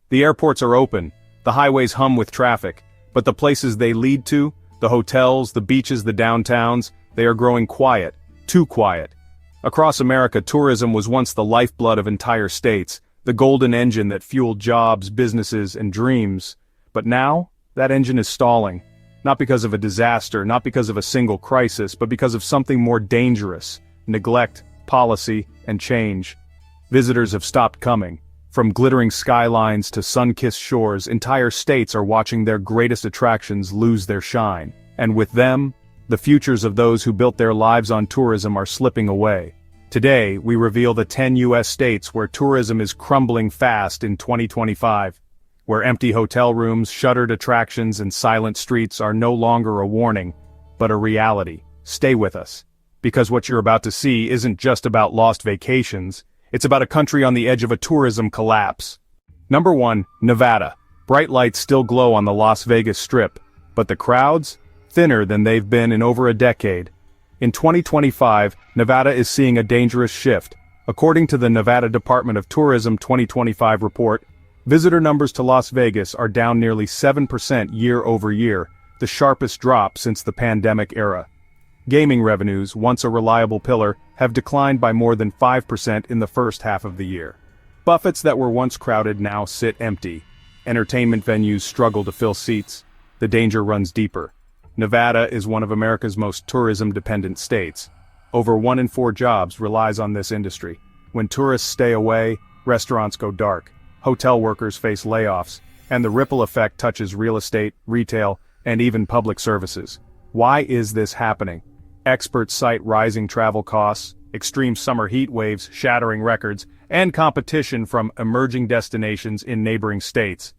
The airports are open, the highways hum with traffic, but the places they lead to, the hotels, the beaches, the downtowns, they are growing quiet, too quiet. Across America, tourism was once the lifeblood of entire states, the golden engine that fueled jobs, businesses, and dreams. But now, that engine is stalling. Not because of a disaster, not because of a single crisis, but because of something more dangerous: neglect, policy, and change. Visitors have stopped coming. From glittering skylines to sun-kissed shores, entire states are watching their greatest attractions lose their shine. And with them, the futures of those who built their lives on tourism are slipping away. Today, we reveal the 10 U.S. states where tourism is crumbling fast in 2025. Where empty hotel rooms, shuttered attractions, and silent streets are no longer a warning, but a reality. Stay with us. Because what you're about to see isn't just about lost vacations, it's about a country on the edge of a tourism collapse. Number 1, Nevada. Bright lights still glow on the Las Vegas Strip, but the crowds? Thinner than they've been in over a decade. In 2025, Nevada is seeing a dangerous shift. According to the Nevada Department of Tourism 2025 report, visitor numbers to Las Vegas are down nearly 7% year over year, the sharpest drop since the pandemic era. Gaming revenues, once a reliable pillar, have declined by more than 5% in the first half of the year. Buffets that were once crowded now sit empty. Entertainment venues struggle to fill seats. The danger runs deeper. Nevada is one of America's most tourism-dependent states. Over 1 in 4 jobs relies on this industry. When tourists stay away, restaurants go dark. Hotel workers face layoffs, and the ripple effect touches real estate, retail, and even public services. Why is this happening? Experts cite rising travel costs, extreme summer heat waves shattering records, and competition from emerging destinations in neighboring states.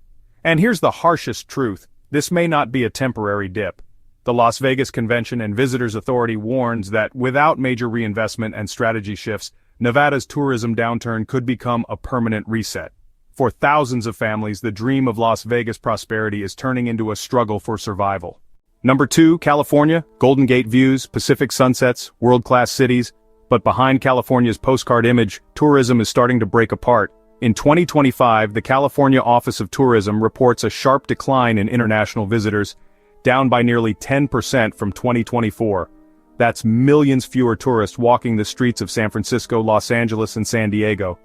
And here's the harshest truth: this may not be a temporary dip. The Las Vegas Convention and Visitors Authority warns that without major reinvestment and strategy shifts, Nevada's tourism downturn could become a permanent reset. For thousands of families, the dream of Las Vegas prosperity is turning into a struggle for survival. Number 2, California. Golden Gate views, Pacific sunsets, world-class cities. But behind California's postcard image, tourism is starting to break apart. In 2025, the California Office of Tourism reports a sharp decline in international visitors, down by nearly 10% from 2024. That's millions fewer tourists walking the streets of San Francisco, Los Angeles, and San Diego.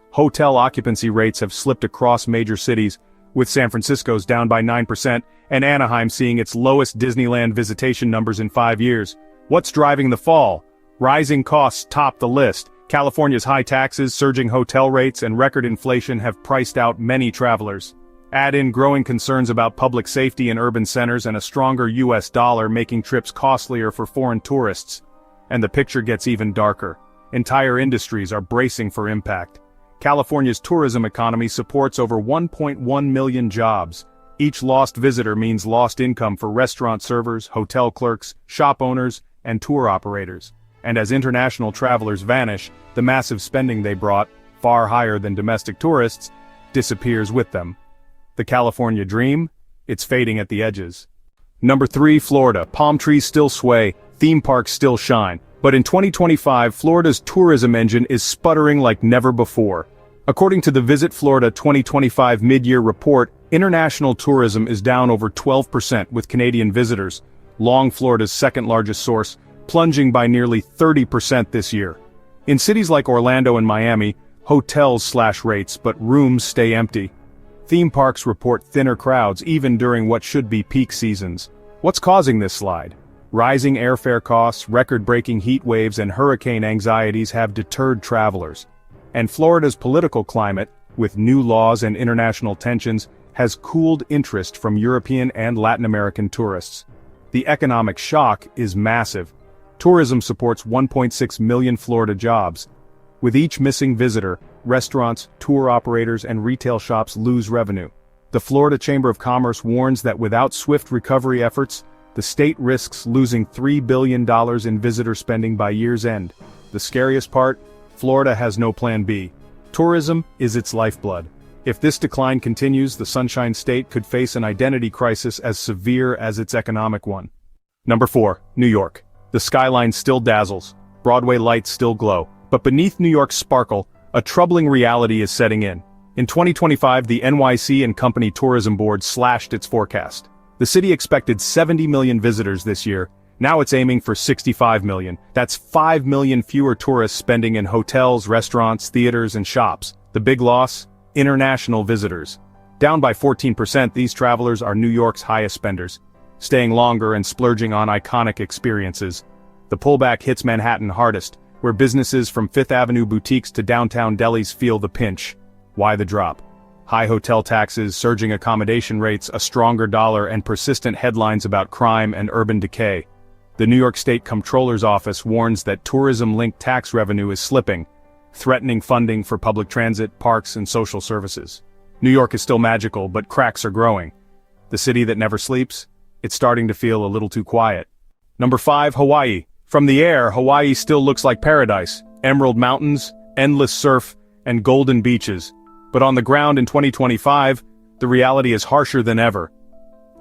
Hotel occupancy rates have slipped across major cities, with San Francisco's down by 9%, and Anaheim seeing its lowest Disneyland visitation numbers in 5 years. What's driving the fall? Rising costs top the list. California's high taxes, surging hotel rates, and record inflation have priced out many travelers. Add in growing concerns about public safety in urban centers and a stronger US dollar making trips costlier for foreign tourists. And the picture gets even darker. Entire industries are bracing for impact. California's tourism economy supports over 1.1 million jobs. Each lost visitor means lost income for restaurant servers, hotel clerks, shop owners, and tour operators. And as international travelers vanish, the massive spending they brought, far higher than domestic tourists, disappears with them. The California dream? It's fading at the edges. Number 3, Florida. Palm trees still sway, theme parks still shine. But in 2025, Florida's tourism engine is sputtering like never before. According to the Visit Florida 2025 mid-year report, international tourism is down over 12% with Canadian visitors, long Florida's second-largest source, plunging by nearly 30% this year. In cities like Orlando and Miami, hotels slash rates, but rooms stay empty. Theme parks report thinner crowds even during what should be peak seasons. What's causing this slide? Rising airfare costs, record-breaking heat waves, and hurricane anxieties have deterred travelers. And Florida's political climate, with new laws and international tensions, has cooled interest from European and Latin American tourists. The economic shock is massive. Tourism supports 1.6 million Florida jobs. With each missing visitor, restaurants, tour operators, and retail shops lose revenue. The Florida Chamber of Commerce warns that without swift recovery efforts, the state risks losing $3 billion in visitor spending by year's end. The scariest part? Florida has no plan B. Tourism is its lifeblood. If this decline continues, the Sunshine State could face an identity crisis as severe as its economic one. Number 4, New York. The skyline still dazzles. Broadway lights still glow. But beneath New York's sparkle, a troubling reality is setting in. In 2025, the NYC and Company Tourism Board slashed its forecast. The city expected 70 million visitors this year. Now it's aiming for 65 million. That's 5 million fewer tourists spending in hotels, restaurants, theaters, and shops. The big loss? International visitors. Down by 14%, these travelers are New York's highest spenders, staying longer and splurging on iconic experiences. The pullback hits Manhattan hardest, where businesses from Fifth Avenue boutiques to downtown delis feel the pinch. Why the drop? High hotel taxes, surging accommodation rates, a stronger dollar, and persistent headlines about crime and urban decay. The New York State Comptroller's Office warns that tourism-linked tax revenue is slipping, threatening funding for public transit, parks, and social services. New York is still magical, but cracks are growing. The city that never sleeps? It's starting to feel a little too quiet. Number 5, Hawaii. From the air, Hawaii still looks like paradise. Emerald mountains, endless surf, and golden beaches. But on the ground in 2025, the reality is harsher than ever.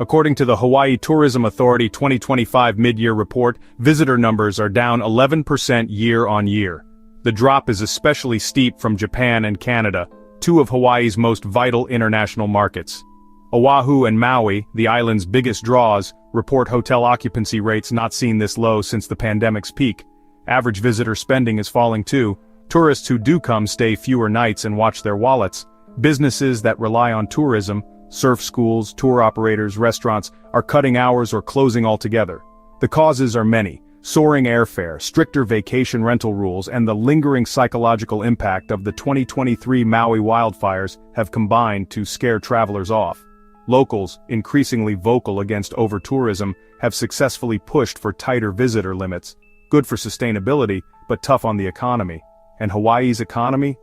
According to the Hawaii Tourism Authority 2025 mid-year report, visitor numbers are down 11% year-on-year. The drop is especially steep from Japan and Canada, two of Hawaii's most vital international markets. Oahu and Maui, the island's biggest draws, report hotel occupancy rates not seen this low since the pandemic's peak. Average visitor spending is falling too. Tourists who do come stay fewer nights and watch their wallets. Businesses that rely on tourism, surf schools, tour operators, restaurants, are cutting hours or closing altogether. The causes are many. Soaring airfare, stricter vacation rental rules, and the lingering psychological impact of the 2023 Maui wildfires have combined to scare travelers off. Locals, increasingly vocal against over-tourism, have successfully pushed for tighter visitor limits. Good for sustainability, but tough on the economy. And Hawaii's economy?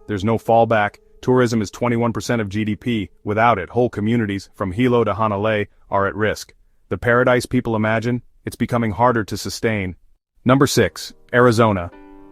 There's no fallback. Tourism is 21% of GDP. Without it, whole communities, from Hilo to Hanalei, are at risk. The paradise people imagine? It's becoming harder to sustain. Number 6, Arizona.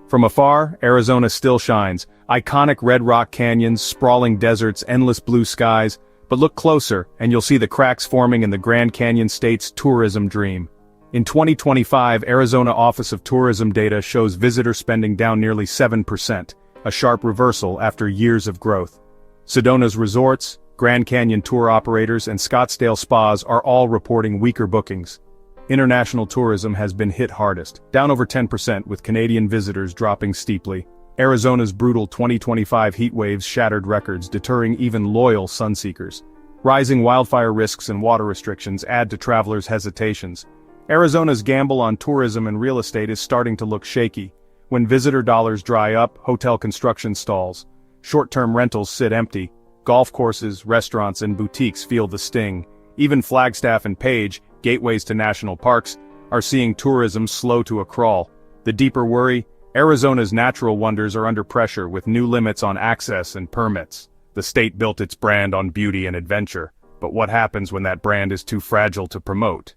From afar, Arizona still shines. Iconic red rock canyons, sprawling deserts, endless blue skies. But look closer, and you'll see the cracks forming in the Grand Canyon State's tourism dream. In 2025, Arizona Office of Tourism data shows visitor spending down nearly 7%, a sharp reversal after years of growth. Sedona's resorts, Grand Canyon tour operators, and Scottsdale spas are all reporting weaker bookings. International tourism has been hit hardest, down over 10%, with Canadian visitors dropping steeply. Arizona's brutal 2025 heat waves shattered records, deterring even loyal sunseekers. Rising wildfire risks and water restrictions add to travelers' hesitations. Arizona's gamble on tourism and real estate is starting to look shaky. When visitor dollars dry up, hotel construction stalls. Short-term rentals sit empty. Golf courses, restaurants, and boutiques feel the sting. Even Flagstaff and Page, gateways to national parks, are seeing tourism slow to a crawl. The deeper worry? Arizona's natural wonders are under pressure with new limits on access and permits. The state built its brand on beauty and adventure, but what happens when that brand is too fragile to promote?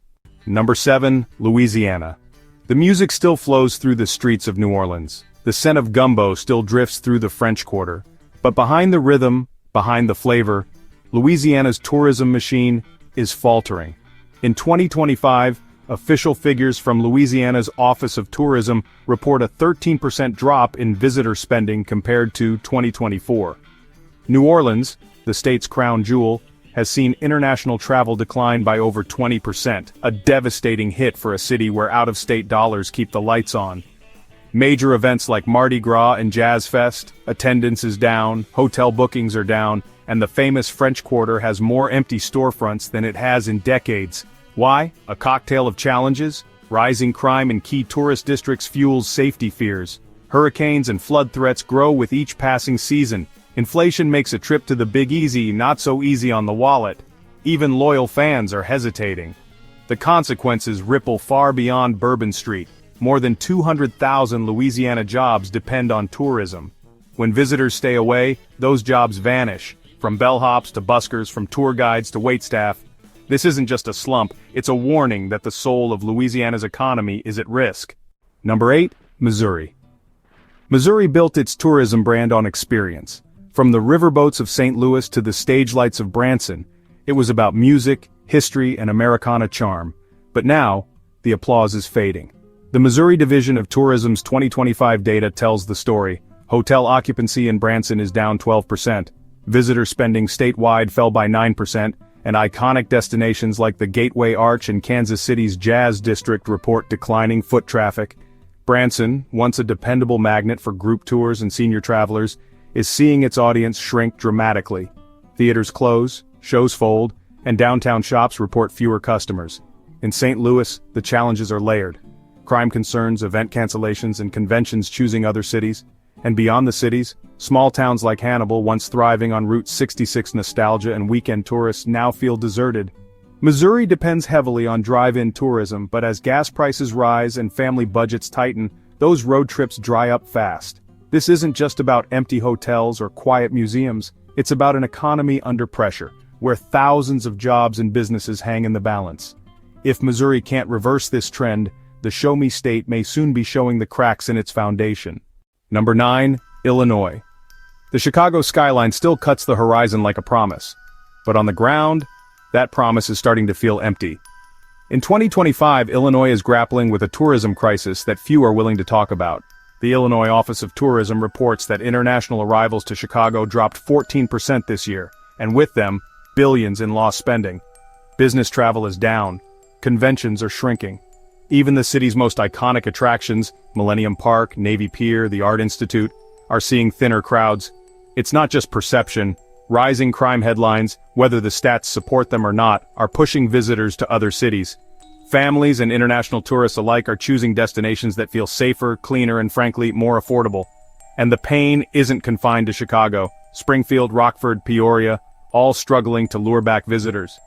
Number 7, Louisiana. The music still flows through the streets of New Orleans. The scent of gumbo still drifts through the French Quarter. But behind the rhythm, behind the flavor, Louisiana's tourism machine is faltering. In 2025, official figures from Louisiana's Office of Tourism report a 13% drop in visitor spending compared to 2024. New Orleans, the state's crown jewel, has seen international travel decline by over 20%, a devastating hit for a city where out-of-state dollars keep the lights on. Major events like Mardi Gras and Jazz Fest, attendance is down, hotel bookings are down, and the famous French Quarter has more empty storefronts than it has in decades. Why? A cocktail of challenges? Rising crime in key tourist districts fuels safety fears. Hurricanes and flood threats grow with each passing season. Inflation makes a trip to the Big Easy not so easy on the wallet. Even loyal fans are hesitating. The consequences ripple far beyond Bourbon Street. More than 200,000 Louisiana jobs depend on tourism. When visitors stay away, those jobs vanish. From bellhops to buskers, from tour guides to waitstaff. This isn't just a slump, it's a warning that the soul of Louisiana's economy is at risk. Number 8, Missouri. Missouri built its tourism brand on experience. From the riverboats of St. Louis to the stage lights of Branson, it was about music, history, and Americana charm. But now, the applause is fading. The Missouri Division of Tourism's 2025 data tells the story. Hotel occupancy in Branson is down 12%. Visitor spending statewide fell by 9%, and iconic destinations like the Gateway Arch and Kansas City's Jazz District report declining foot traffic. Branson, once a dependable magnet for group tours and senior travelers, is seeing its audience shrink dramatically. Theaters close, shows fold, and downtown shops report fewer customers. In St. Louis, the challenges are layered. Crime concerns, event cancellations, and conventions choosing other cities. And beyond the cities, small towns like Hannibal, once thriving on Route 66 nostalgia and weekend tourists, now feel deserted. Missouri depends heavily on drive-in tourism, but as gas prices rise and family budgets tighten, those road trips dry up fast. This isn't just about empty hotels or quiet museums, it's about an economy under pressure, where thousands of jobs and businesses hang in the balance. If Missouri can't reverse this trend, the show-me state may soon be showing the cracks in its foundation. Number 9. Illinois. The Chicago skyline still cuts the horizon like a promise. But on the ground, that promise is starting to feel empty. In 2025, Illinois is grappling with a tourism crisis that few are willing to talk about. The Illinois Office of Tourism reports that international arrivals to Chicago dropped 14% this year, and with them, billions in lost spending. Business travel is down. Conventions are shrinking. Even the city's most iconic attractions, Millennium Park, Navy Pier, the Art Institute, are seeing thinner crowds. It's not just perception. Rising crime headlines, whether the stats support them or not, are pushing visitors to other cities. Families and international tourists alike are choosing destinations that feel safer, cleaner, and frankly, more affordable. And the pain isn't confined to Chicago. Springfield, Rockford, Peoria, all struggling to lure back visitors.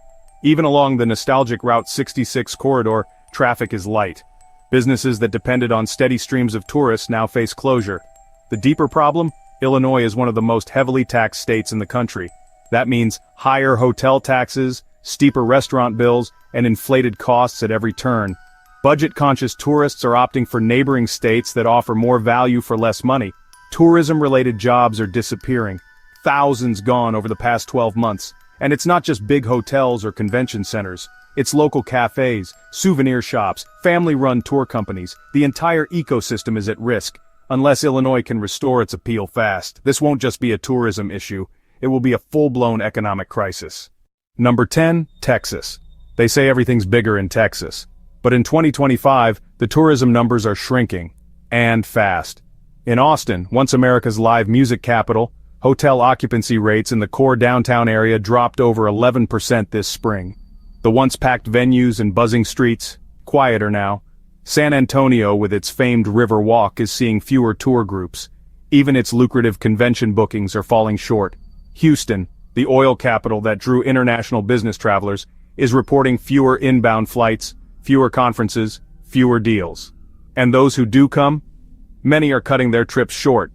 Even along the nostalgic Route 66 corridor, traffic is light. Businesses that depended on steady streams of tourists now face closure. The deeper problem? Illinois is one of the most heavily taxed states in the country. That means higher hotel taxes, steeper restaurant bills, and inflated costs at every turn. Budget-conscious tourists are opting for neighboring states that offer more value for less money. Tourism-related jobs are disappearing. Thousands gone over the past 12 months. And it's not just big hotels or convention centers. It's local cafes, souvenir shops, family-run tour companies. The entire ecosystem is at risk. Unless Illinois can restore its appeal fast, this won't just be a tourism issue, it will be a full-blown economic crisis. Number 10, Texas. They say everything's bigger in Texas. But in 2025, the tourism numbers are shrinking. And fast. In Austin, once America's live music capital, hotel occupancy rates in the core downtown area dropped over 11% this spring. The once packed venues and buzzing streets, quieter now. San Antonio, with its famed River Walk, is seeing fewer tour groups. Even its lucrative convention bookings are falling short. Houston, the oil capital that drew international business travelers, is reporting fewer inbound flights, fewer conferences, fewer deals. And those who do come? Many are cutting their trips short.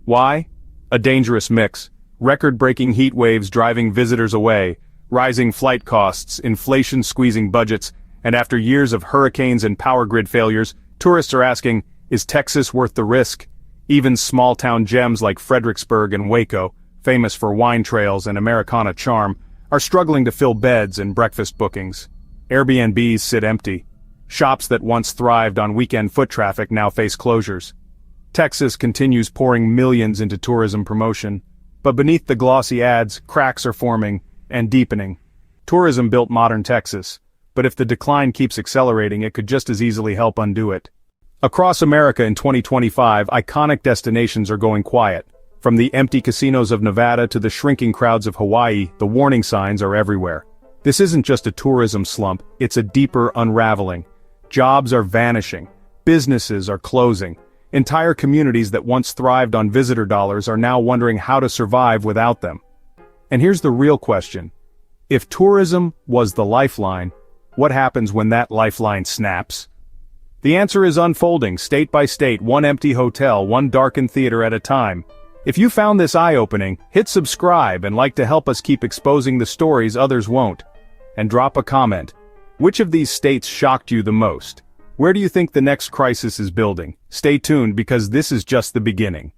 Why? A dangerous mix. Record-breaking heat waves driving visitors away, rising flight costs, inflation squeezing budgets, and after years of hurricanes and power grid failures, tourists are asking, is Texas worth the risk? Even small-town gems like Fredericksburg and Waco, famous for wine trails and Americana charm, are struggling to fill beds and breakfast bookings. Airbnbs sit empty. Shops that once thrived on weekend foot traffic now face closures. Texas continues pouring millions into tourism promotion, but beneath the glossy ads, cracks are forming and deepening. Tourism built modern Texas, but if the decline keeps accelerating, it could just as easily help undo it. Across America in 2025, iconic destinations are going quiet. From the empty casinos of Nevada to the shrinking crowds of Hawaii, the warning signs are everywhere. This isn't just a tourism slump, it's a deeper unraveling. Jobs are vanishing. Businesses are closing. Entire communities that once thrived on visitor dollars are now wondering how to survive without them. And here's the real question. If tourism was the lifeline, what happens when that lifeline snaps? The answer is unfolding, state by state, one empty hotel, one darkened theater at a time. If you found this eye-opening, hit subscribe and like to help us keep exposing the stories others won't. And drop a comment. Which of these states shocked you the most? Where do you think the next crisis is building? Stay tuned because this is just the beginning.